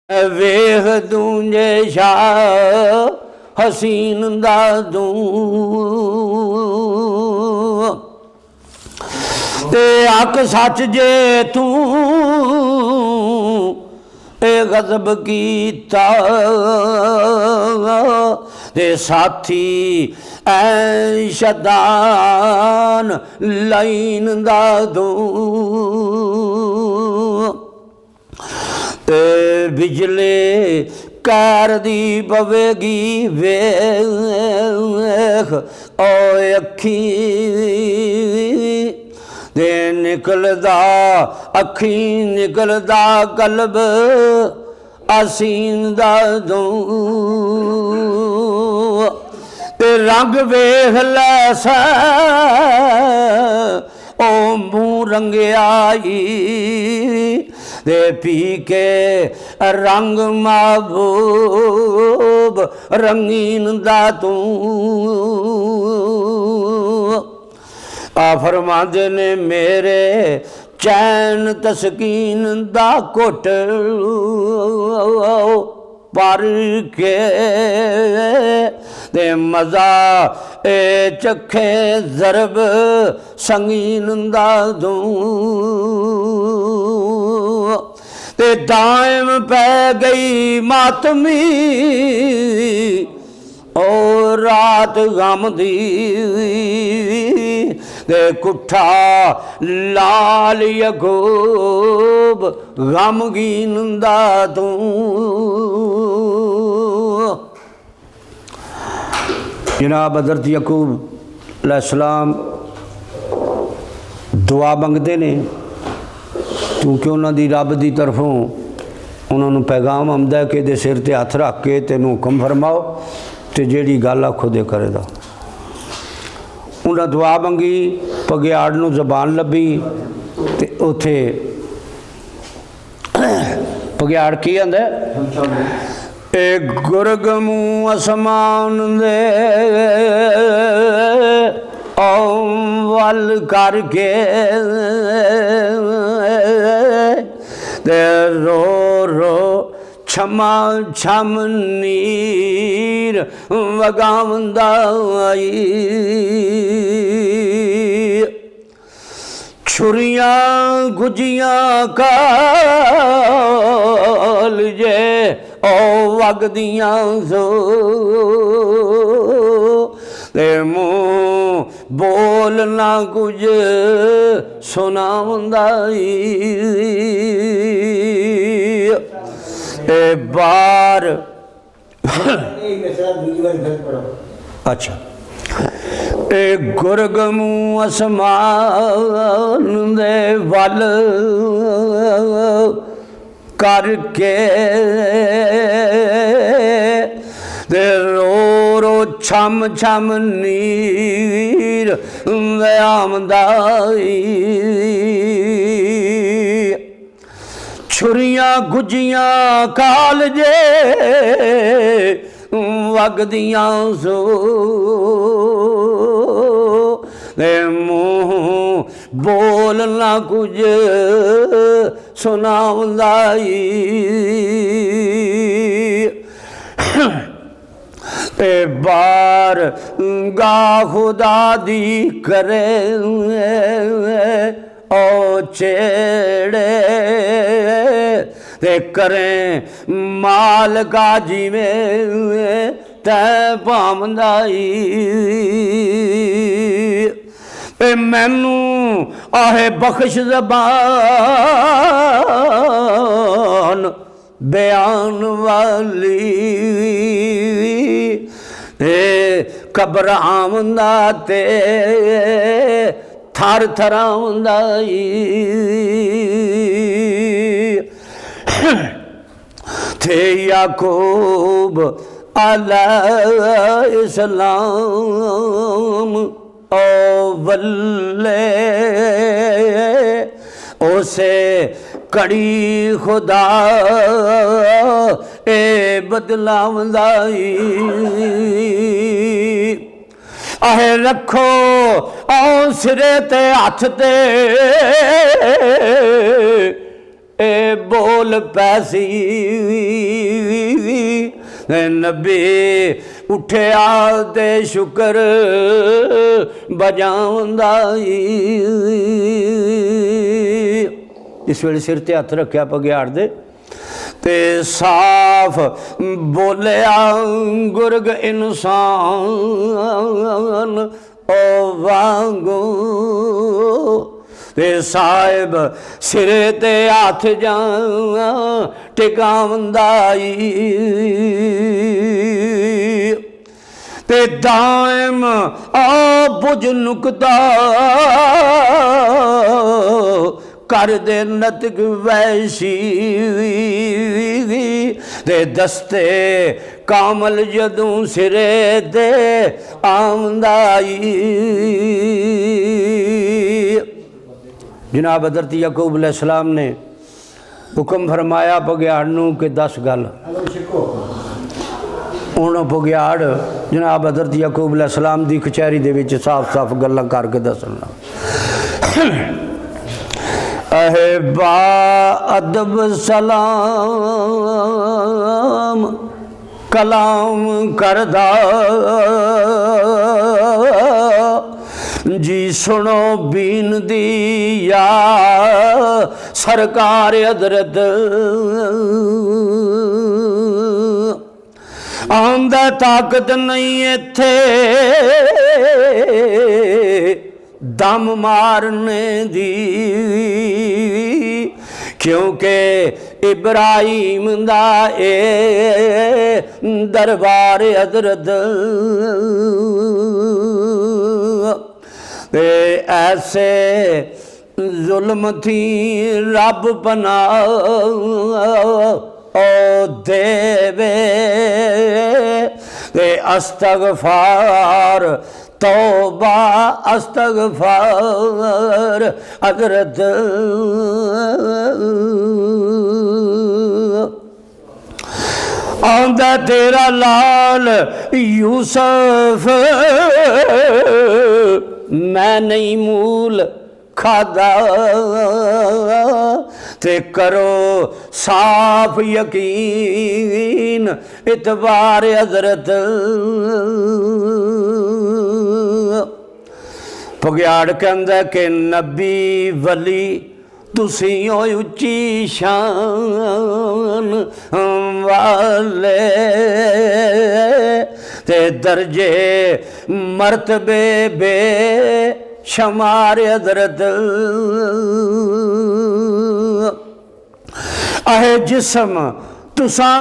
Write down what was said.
वेख दूंजे शाह हसीन दा दूं ते हक सच जे तू ए गज़ब कीता ते साथी ऐ शदान लाइन दा दूं ते बिजले कार दी पवेगी वेख ओ अखी ते निकलदा अखी निकलदा कल्ब असीन दा दूं ते रंग वेख लैसा ओ मूँह रंगियाई दे पी के रंग महबूब रंगीन दा तू आ फरमांदे ने मेरे चैन तस्कीन दा घुट पर के दे मज़ा ए चखे ज़रब संगीन दा दूं ते दायम पै गई मातमी और रात गम दी ते कुठा लाल यकूब गमगीन दा तू जनाब हज़रत यकूब अलैहिस्सलाम दुआ मंगते ने क्योंकि उन्होंने रब की तरफों उन्होंने पैगाम आंदा कि दे सिर ते हथ रख के तेनों हुक्म फरमाओ तो जिहड़ी गल आखो दे करेगा। उन्हें दुआ मंगी पगियाड़ नूं जबान लभी तो उथे पगियाड़ की आंदा ए गुरगमू आसमान दे वल करके दे रो रो छमा छम नीर वगावंदा आई छुरियां गुजियां काल जे ओ वगदियां सो ते मुँह बोलना कुछ सुनावंदा ए बार अच्छा ए गुरगमू आसमान दे वल करके दे रो रो छम छम नीर आमदाई छुरियां गुजियां काल जे वगदियां सो मुँह बोलना कुछ सुनावंदाई ते बार गा खुदा दी करे ओ छेड़े ते करें माल का जीवे तै पामदाई ते मैनू आहे बख्श ज़बान बयान वाली कब्र आमदा ते थर थर आमदाई थे याकूब अलैहिस्सलाम ओ वल्ले उसे कड़ी खुदा ए बदलावंदाई आहे रखो आओ सिरे ते हथ ते ए बोल पैसी नबी उठिया ते शुकर बजाउंदा इस वेले सिर ते हथ रखिया पगियाड़ दे ते साफ बोलिया गुरग इंसान ओ वांगू ते साहिब सिरे ते हथ जा टिकावंदा ते दाइम आ बुझ नुकदा कर दे नतक वैसी ते दस्ते कामल जदों सिरे ते आमदा जनाब हज़रत याकूब अलैहिस्सलाम ने हुक्म फरमाया पगियाड़ नूं कि 10 गल हुण पगियाड़ जनाब हज़रत याकूब अलैहिस्सलाम दी कचहरी दे विच साफ साफ गल्लां करके दसना अहे बा अदब सलाम कलाम करदा जी सुनो बीन दी या सरकार हज़रत आंदा ताकत नहीं इत्थे दम मारने दी क्योंकि इब्राहिम दा ए दरबार हज़रत ते ऐसे जुल्म थी रब पना ओ देवे ते अस्तगफार तौबा अस्तगफार हज़रत आंदा तेरा लाल यूसुफ मैं नहीं मूल खादा ते करो साफ यकीन इतबार हज़रत पगियाड़ कहंदा कि नबी वली तुसी हो उच्ची शान वाले ते दर्जे मर्तबे बे शमार हज़रत अहे जिस्म तुसा